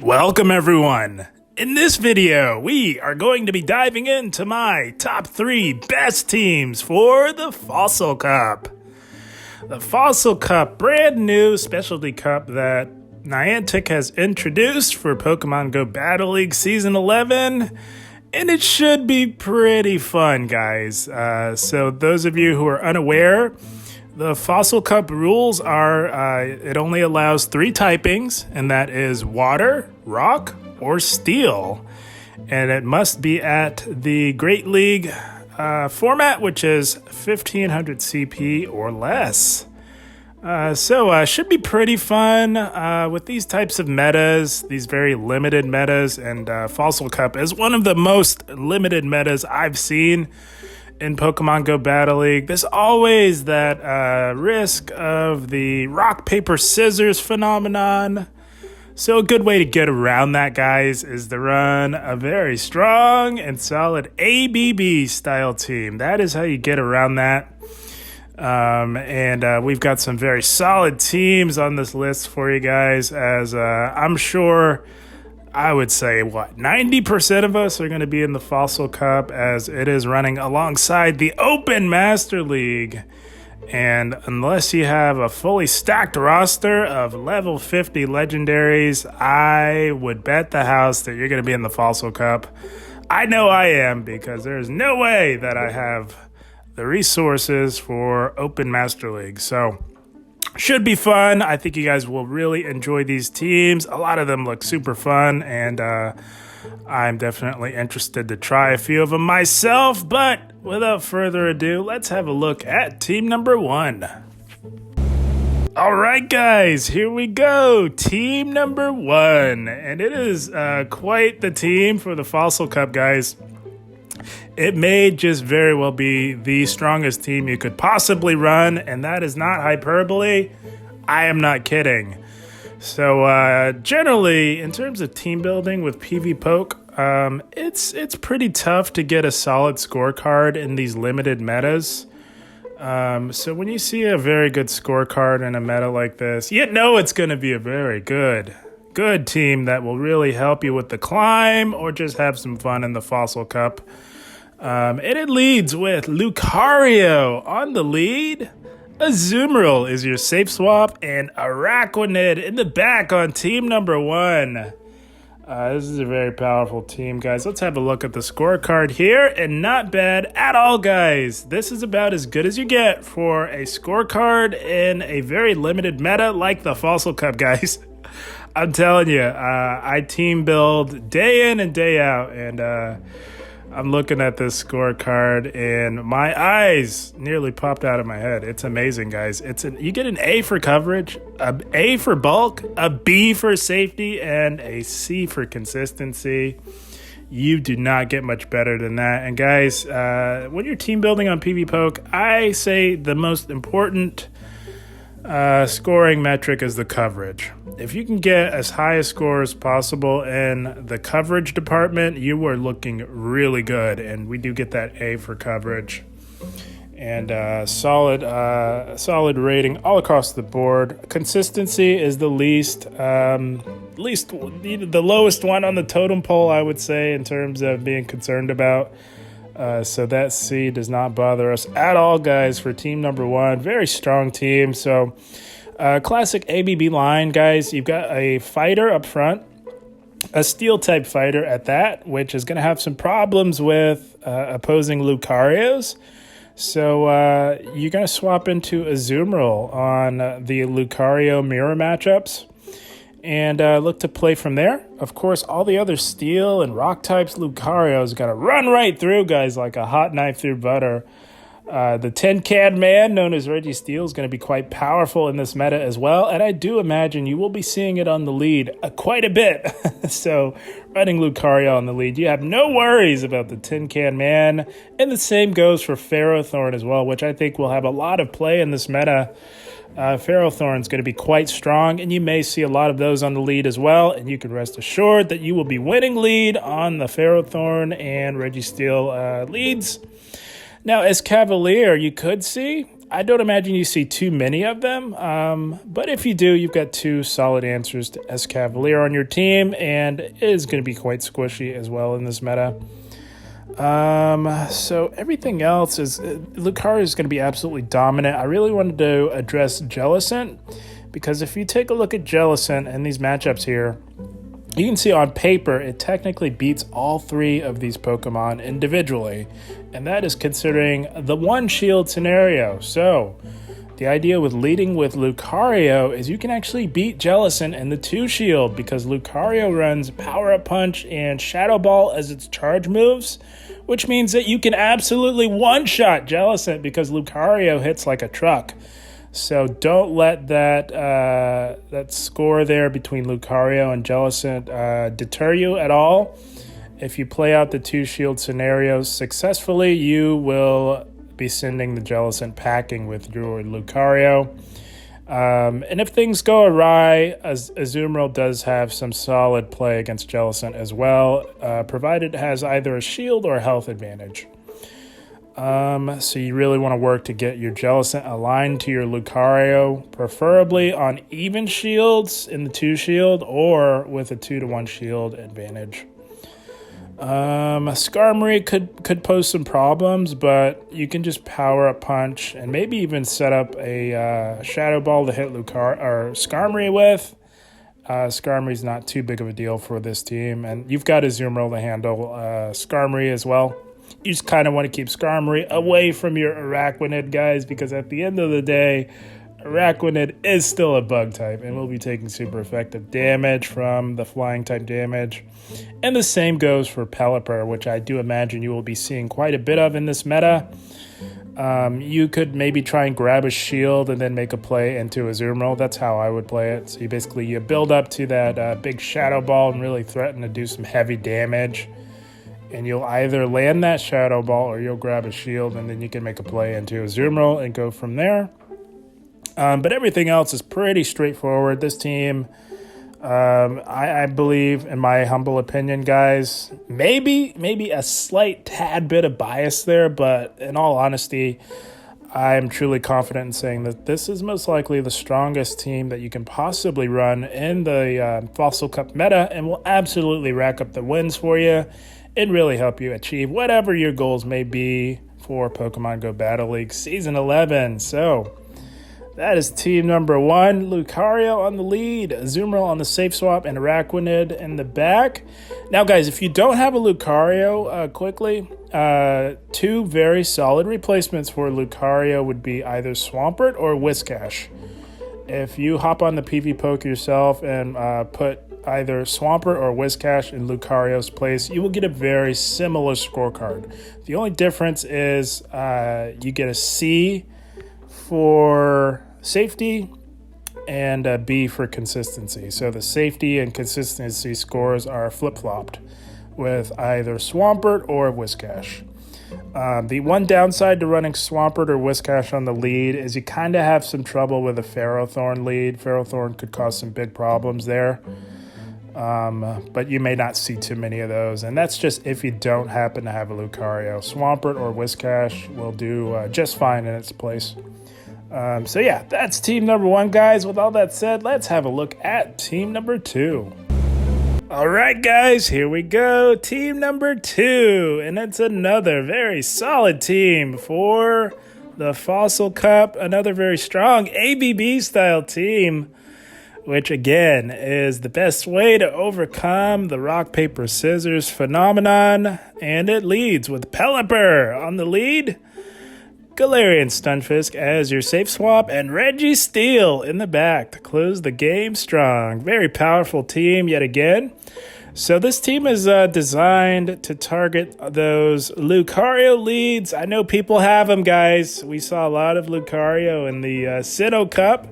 Welcome everyone! In this video, we are going to be diving into my top 3 best teams for the Fossil Cup. The Fossil Cup, brand new specialty cup that Niantic has introduced for Pokemon Go Battle League Season 11, and it should be pretty fun, guys. So those of you who are unaware, the Fossil Cup rules are it only allows 3 typings, and that is water, rock, or steel. And it must be at the Great League format, which is 1500 CP or less. So should be pretty fun with these types of metas, these very limited metas, and Fossil Cup is one of the most limited metas I've seen in Pokemon Go Battle League. There's always that risk of the rock, paper, scissors phenomenon. So a good way to get around that, guys, is to run a very strong and solid ABB style team. That is how you get around that. And we've got some very solid teams on this list for you guys, as I'm sure, I would say, 90% of us are going to be in the Fossil Cup, as it is running alongside the Open Master League. And unless you have a fully stacked roster of level 50 legendaries, I would bet the house that you're going to be in the Fossil Cup. I know I am, because there's no way that I have the resources for Open Master League. So should be fun. I think you guys will really enjoy these teams. A lot of them look super fun, and I'm definitely interested to try a few of them myself. But without further ado, let's have a look at team number 1. All right, guys, here we go. Team number 1. And it is quite the team for the Fossil Cup, guys. It may just very well be the strongest team you could possibly run, and that is not hyperbole. I am not kidding. So generally, in terms of team building with PvPoke, it's pretty tough to get a solid scorecard in these limited metas. So when you see a very good scorecard in a meta like this, you know it's going to be a very good team that will really help you with the climb or just have some fun in the Fossil Cup. And it leads with Lucario on the lead. Azumarill is your safe swap, and Araquanid in the back on team number 1. This is a very powerful team, guys. Let's have a look at the scorecard here, and not bad at all, guys. This is about as good as you get for a scorecard in a very limited meta like the Fossil Cup, guys. I'm telling you, I team build day in and day out, and I'm looking at this scorecard and my eyes nearly popped out of my head. It's amazing, guys. You get an A for coverage, an A for bulk, a B for safety, and a C for consistency. You do not get much better than that. And guys, when you're team building on PvPoke, I say the most important scoring metric is the coverage. If you can get as high a score as possible in the coverage department, you are looking really good, and we do get that A for coverage. And solid rating all across the board. Consistency is the the lowest one on the totem pole, I would say, in terms of being concerned about. So that C does not bother us at all, guys, for team number 1. Very strong team. So classic ABB line, guys. You've got a fighter up front, a steel type fighter at that, which is going to have some problems with opposing Lucarios. So you're going to swap into Azumarill on the Lucario mirror matchups and look to play from there. Of course, all the other steel and rock types, Lucario is going to run right through, guys, like a hot knife through butter. The Tin Can Man, known as Registeel, is going to be quite powerful in this meta as well, and I do imagine you will be seeing it on the lead quite a bit. So running Lucario on the lead, you have no worries about the Tin Can Man, and the same goes for Ferrothorn as well, which I think will have a lot of play in this meta. Ferrothorn is going to be quite strong, and you may see a lot of those on the lead as well, and you can rest assured that you will be winning lead on the Ferrothorn and Registeel leads. Now, as Cavalier, you could see I don't imagine you see too many of them, but if you do, you've got two solid answers to Escavalier on your team, and it is going to be quite squishy as well in this meta. So everything else is Lucario is going to be absolutely dominant. I really wanted to address Jellicent, because if you take a look at Jellicent and these matchups here, you can see on paper it technically beats all three of these Pokemon individually, and that is considering the one shield scenario. So the idea with leading with Lucario is you can actually beat Jellicent in the two shield, because Lucario runs Power Up Punch and Shadow Ball as its charge moves, which means that you can absolutely one-shot Jellicent because Lucario hits like a truck. So don't let that score there between Lucario and Jellicent deter you at all. If you play out the two shield scenarios successfully, you will be sending the Jellicent packing with your Lucario. And if things go awry, Azumarill does have some solid play against Jellicent as well, provided it has either a shield or a health advantage. So you really want to work to get your Jellicent aligned to your Lucario, preferably on even shields in the 2 shield or with a 2-to-1 shield advantage. Skarmory could pose some problems, but you can just Power Up Punch and maybe even set up a Shadow Ball to hit Skarmory with. Skarmory's not too big of a deal for this team, and you've got Azumarill to handle Skarmory as well. You just kind of want to keep Skarmory away from your Araquanid, guys, because at the end of the day, Araquanid is still a bug type and will be taking super effective damage from the flying type damage. And the same goes for Pelipper, which I do imagine you will be seeing quite a bit of in this meta. You could maybe try and grab a shield and then make a play into Azumarill. That's how I would play it. So you build up to that big Shadow Ball and really threaten to do some heavy damage. And you'll either land that Shadow Ball or you'll grab a shield, and then you can make a play into Azumarill and go from there. But everything else is pretty straightforward. This team, I believe, in my humble opinion, guys, maybe a slight tad bit of bias there, but in all honesty, I'm truly confident in saying that this is most likely the strongest team that you can possibly run in the Fossil Cup meta, and will absolutely rack up the wins for you and really help you achieve whatever your goals may be for Pokemon Go Battle League Season 11. So that is team number 1. Lucario on the lead, Azumarill on the safe swap, and Araquanid in the back. Now, guys, if you don't have a Lucario, quickly, 2 very solid replacements for Lucario would be either Swampert or Whiscash. If you hop on the PvPoke yourself and put either Swampert or Whiscash in Lucario's place, you will get a very similar scorecard. The only difference is you get a C for safety and a B for consistency. So the safety and consistency scores are flip-flopped with either Swampert or Whiscash. The one downside to running Swampert or Whiscash on the lead is you kind of have some trouble with a Ferrothorn lead. Ferrothorn could cause some big problems there. But you may not see too many of those, and that's just if you don't happen to have a Lucario. Swampert or Whiscash will do just fine in its place. So yeah, that's team number 1, guys. With all that said, let's have a look at team number 2. All right, guys, here we go. Team number 2, and it's another very solid team for the Fossil Cup. Another very strong ABB-style team, which again is the best way to overcome the rock, paper, scissors phenomenon. And it leads with Pelipper on the lead, Galarian Stunfisk as your safe swap, and Registeel in the back to close the game strong. Very powerful team yet again. So this team is designed to target those Lucario leads. I know people have them, guys. We saw a lot of Lucario in the Sinnoh Cup,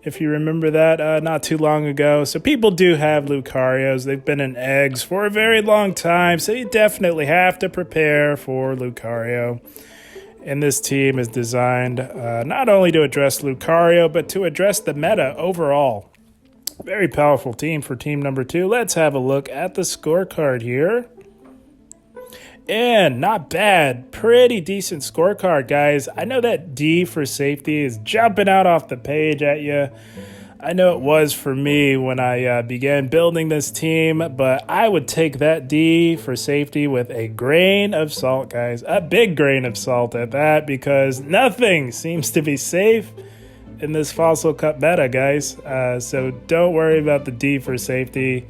if you remember that, not too long ago. So people do have Lucarios. They've been in eggs for a very long time, so you definitely have to prepare for Lucario. And this team is designed not only to address Lucario, but to address the meta overall. Very powerful team for team number 2. Let's have a look at the scorecard here. And not bad. Pretty decent scorecard, guys. I know that D for safety is jumping out off the page at you. I know it was for me when I began building this team, but I would take that D for safety with a grain of salt, guys. A big grain of salt at that, because nothing seems to be safe in this Fossil Cup meta, guys. So don't worry about the D for safety.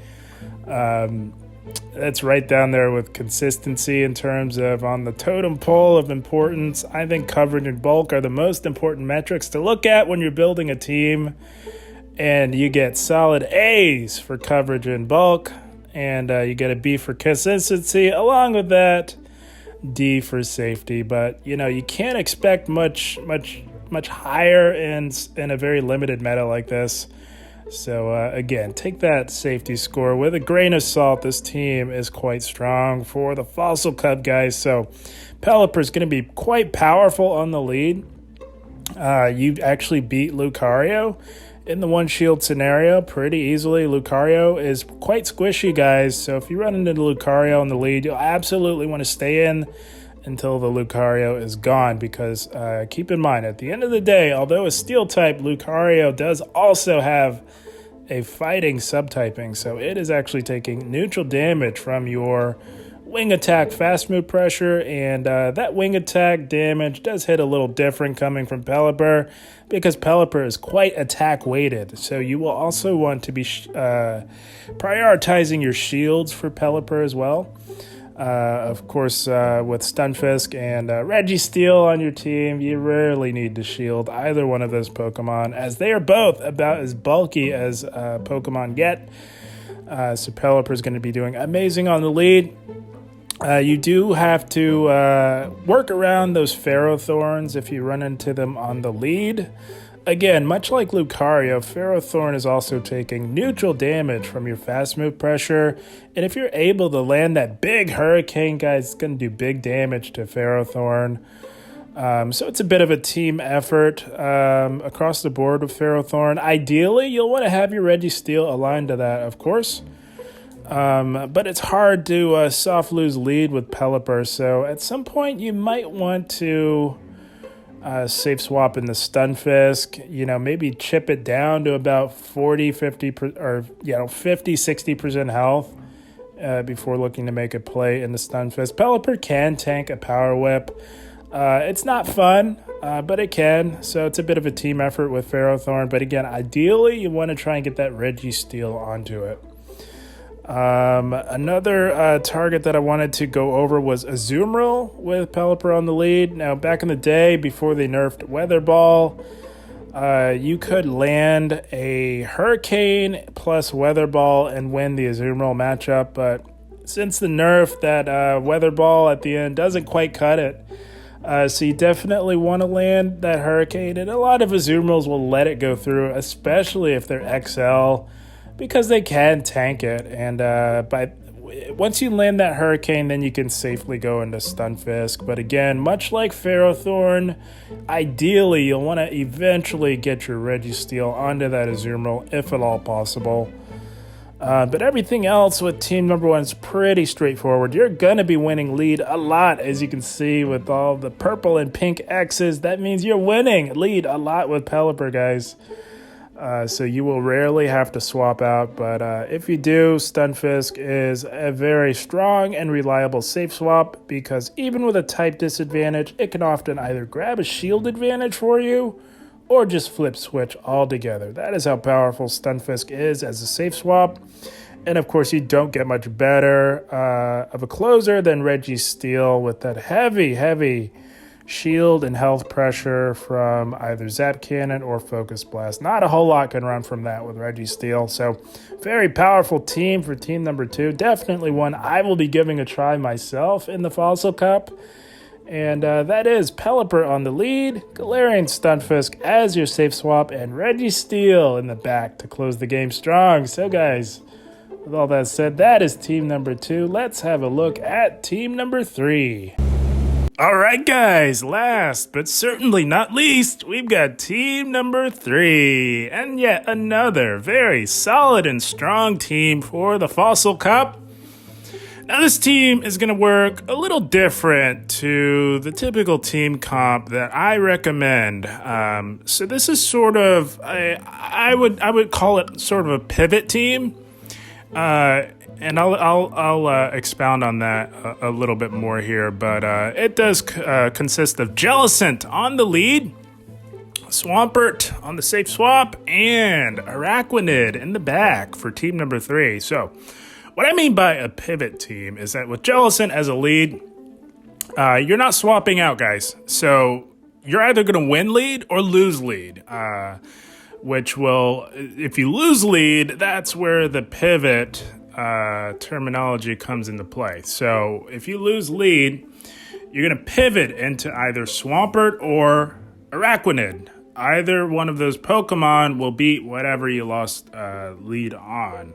That's right down there with consistency in terms of on the totem pole of importance. I think coverage and bulk are the most important metrics to look at when you're building a team. And you get solid A's for coverage and bulk, and you get a B for consistency. Along with that, D for safety. But you can't expect much higher in a very limited meta like this. So again, take that safety score with a grain of salt. This team is quite strong for the Fossil Cup, guys. So Pelipper is going to be quite powerful on the lead. You actually beat Lucario in the one shield scenario pretty easily. Lucario is quite squishy, guys. So if you run into Lucario in the lead, you'll absolutely want to stay in until the Lucario is gone, because keep in mind, at the end of the day, although a steel type, Lucario does also have a fighting subtyping, so it is actually taking neutral damage from your wing attack fast move pressure, and that wing attack damage does hit a little different coming from Pelipper, because Pelipper is quite attack weighted. So you will also want to be prioritizing your shields for Pelipper as well. Of course, with Stunfisk and Registeel on your team, you rarely need to shield either one of those Pokemon, as they are both about as bulky as Pokemon get. So Pelipper is going to be doing amazing on the lead. You do have to work around those Ferrothorns if you run into them on the lead. Again, much like Lucario, Ferrothorn is also taking neutral damage from your fast move pressure. And if you're able to land that big Hurricane, guys, it's going to do big damage to Ferrothorn. So it's a bit of a team effort across the board with Ferrothorn. Ideally, you'll want to have your Registeel aligned to that, of course. But it's hard to soft lose lead with Pelipper. So at some point, you might want to safe swap in the Stunfisk, maybe chip it down to about 40, 50, or 50, 60% health before looking to make a play in the Stunfisk. Pelipper can tank a Power Whip. It's not fun, but it can. So it's a bit of a team effort with Ferrothorn. But again, ideally, you want to try and get that Registeel onto it. Another target that I wanted to go over was Azumarill with Pelipper on the lead. Now, back in the day, before they nerfed Weather Ball, you could land a Hurricane plus Weather Ball and win the Azumarill matchup. But since the nerf, that Weather Ball at the end doesn't quite cut it. So you definitely want to land that Hurricane, and a lot of Azumarills will let it go through, especially if they're XL, because they can tank it. And once you land that Hurricane, then you can safely go into Stunfisk. But again, much like Ferrothorn, ideally you'll want to eventually get your Registeel onto that Azumarill, if at all possible. But everything else with team number one is pretty straightforward. You're going to be winning lead a lot, as you can see with all the purple and pink X's. That means you're winning lead a lot with Pelipper, guys. So you will rarely have to swap out, but if you do, Stunfisk is a very strong and reliable safe swap, because even with a type disadvantage, it can often either grab a shield advantage for you or just flip switch altogether. That is how powerful Stunfisk is as a safe swap. And of course, you don't get much better of a closer than Registeel with that heavy shield and health pressure from either Zap Cannon or Focus Blast. Not a whole lot can run from that with Registeel. So very powerful team for team number two. Definitely one I will be giving a try myself in the Fossil Cup. And that is Pelipper on the lead, Galarian Stunfisk as your safe swap, and Registeel in the back to close the game strong. So guys, with all that said, that is team number two. Let's have a look at team number three. All right, guys, last but certainly not least, we've got team number three, and yet another very solid and strong team for the Fossil Cup. Now, this team is going to work a little different to the typical team comp that I recommend. So this is sort of I would call it sort of a pivot team, and I'll expound on that a little bit more here. But it does consist of Jellicent on the lead, Swampert on the safe swap, and Araquanid in the back for team number 3. So what I mean by a pivot team is that with Jellicent as a lead, you're not swapping out, guys. So you're either going to win lead or lose lead, which will, if you lose lead, that's where the pivot terminology comes into play. So if you lose lead, you're going to pivot into either Swampert or Araquanid. Either one of those Pokemon will beat whatever you lost lead on.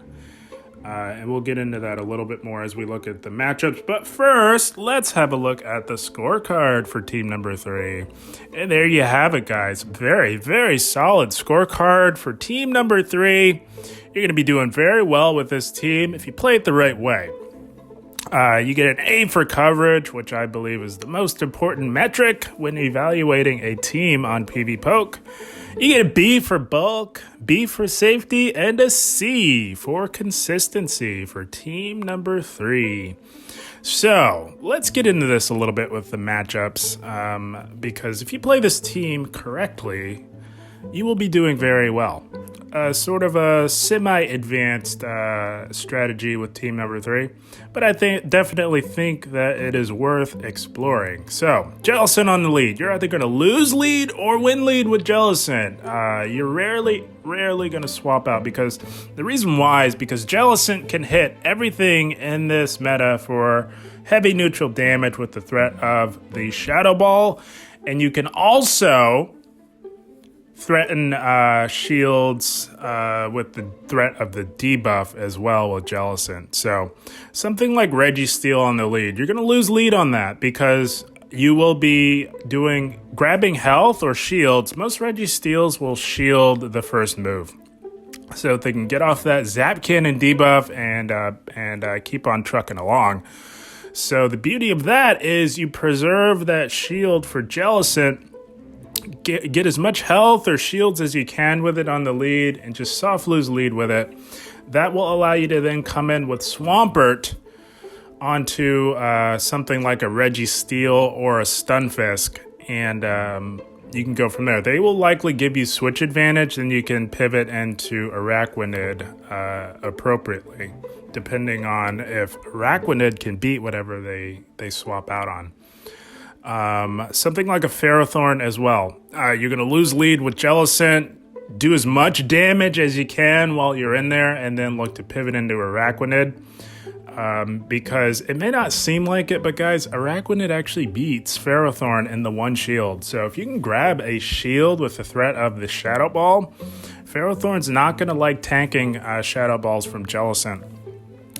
And we'll get into that a little bit more as we look at the matchups. But first, let's have a look at the scorecard for team number 3. And there you have it, guys. Very, very solid scorecard for team number 3. You're going to be doing very well with this team if you play it the right way. You get an A for coverage, which I believe is the most important metric when evaluating a team on PvPoke. You get a B for bulk, B for safety, and a C for consistency for team number 3. So let's get into this a little bit with the matchups, because if you play this team correctly, you will be doing very well. Sort of a semi-advanced strategy with team number 3, but I definitely think that it is worth exploring. So, Jellicent on the lead. You're either going to lose lead or win lead with Jellicent. You're rarely going to swap out, because the reason why is because Jellicent can hit everything in this meta for heavy neutral damage with the threat of the Shadow Ball, and you can also threaten shields with the threat of the debuff as well with Jellicent. So something like Registeel on the lead, you're going to lose lead on that because you will be grabbing health or shields. Most Registeels will shield the first move, so they can get off that Zap Cannon debuff and keep on trucking along. So the beauty of that is you preserve that shield for Jellicent. Get as much health or shields as you can with it on the lead and just soft lose lead with it. That will allow you to then come in with Swampert onto something like a Registeel or a Stunfisk, and you can go from there. They will likely give you switch advantage, and you can pivot into Araquanid appropriately, depending on if Araquanid can beat whatever they swap out on. Something like a Ferrothorn as well. You're going to lose lead with Jellicent, do as much damage as you can while you're in there, and then look to pivot into Araquanid. Because it may not seem like it, but guys, Araquanid actually beats Ferrothorn in the one shield. So if you can grab a shield with the threat of the Shadow Ball, Ferrothorn's not going to like tanking Shadow Balls from Jellicent.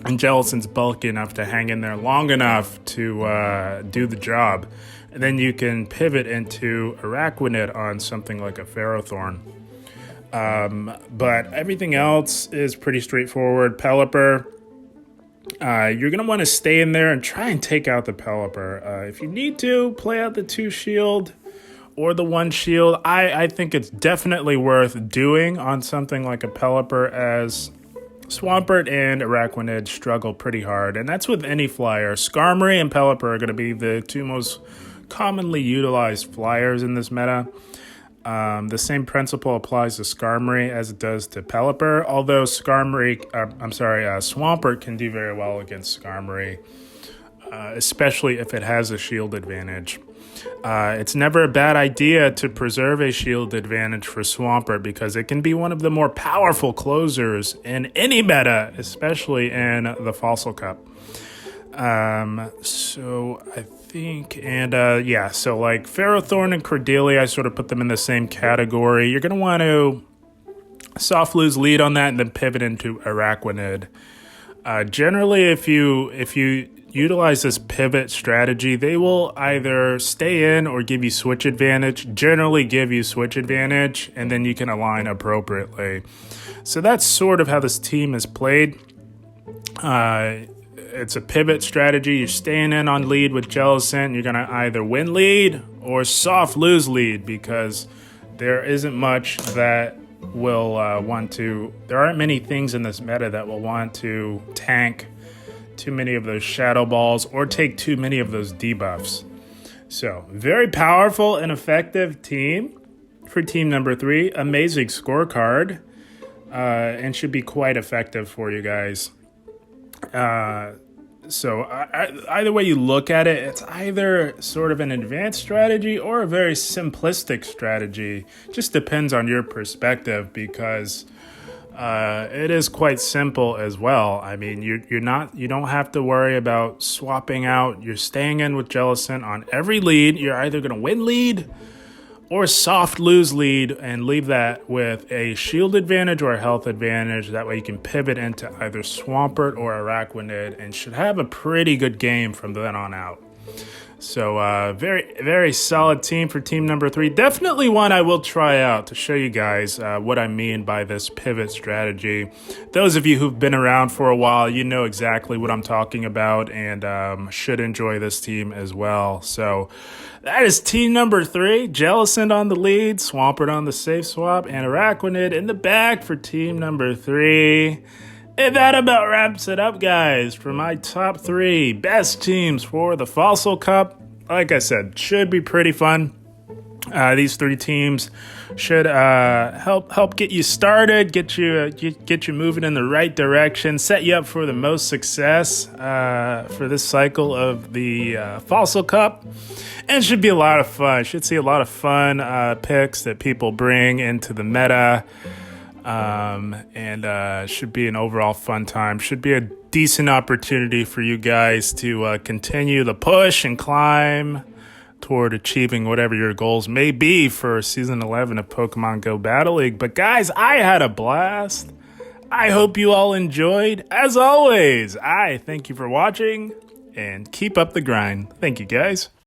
And Jellicent's bulky enough to hang in there long enough to do the job. And then you can pivot into Araquanid on something like a Ferrothorn. But everything else is pretty straightforward. Pelipper, you're going to want to stay in there and try and take out the Pelipper. If you need to, play out the 2 shield or the 1 shield. I think it's definitely worth doing on something like a Pelipper, as Swampert and Araquanid struggle pretty hard, and that's with any flyer. Skarmory and Pelipper are going to be the 2 most commonly utilized flyers in this meta. The same principle applies to Skarmory as it does to Pelipper, although Swampert can do very well against Skarmory, especially if it has a shield advantage. It's never a bad idea to preserve a shield advantage for Swampert, because it can be one of the more powerful closers in any meta, especially in the Fossil Cup. So I think, so like Ferrothorn and Cordelia, I sort of put them in the same category. You're going to want to soft lose lead on that and then pivot into Araquanid. Generally, if you utilize this pivot strategy, they will either stay in or give you switch advantage, generally give you switch advantage, and then you can align appropriately. So that's sort of how this team is played. it's a pivot strategy. You're staying in on lead with Jellicent. You're going to either win lead or soft lose lead, because there isn't much that will there aren't many things in this meta that will want to tank too many of those shadow balls or take too many of those debuffs. So very powerful and effective team for team number 3. Amazing scorecard, and should be quite effective for you guys. So either way you look at it, it's either sort of an advanced strategy or a very simplistic strategy. Just depends on your perspective, because it is quite simple as well. I mean, you don't have to worry about swapping out. You're staying in with Jellicent on every lead. You're either going to win lead or soft lose lead and leave that with a shield advantage or a health advantage. That way you can pivot into either Swampert or Araquanid and should have a pretty good game from then on out. So very, very solid team for team number 3. Definitely one I will try out to show you guys what I mean by this pivot strategy. Those of you who've been around for a while, you know exactly what I'm talking about, and should enjoy this team as well. So that is team number 3. Jellicent on the lead, Swampert on the safe swap, and Araquanid in the back for team number 3. And that about wraps it up, guys, for my top 3 best teams for the Fossil Cup. Like I said, should be pretty fun. These 3 teams should help get you started, get you moving in the right direction, set you up for the most success for this cycle of the Fossil Cup, and should be a lot of fun. Should see a lot of fun picks that people bring into the meta. And should be an overall fun time. Should be a decent opportunity for you guys to continue the push and climb toward achieving whatever your goals may be for season 11 of Pokemon Go Battle League. But guys, I had a blast. I hope you all enjoyed. As always, I thank you for watching and keep up the grind. Thank you, guys.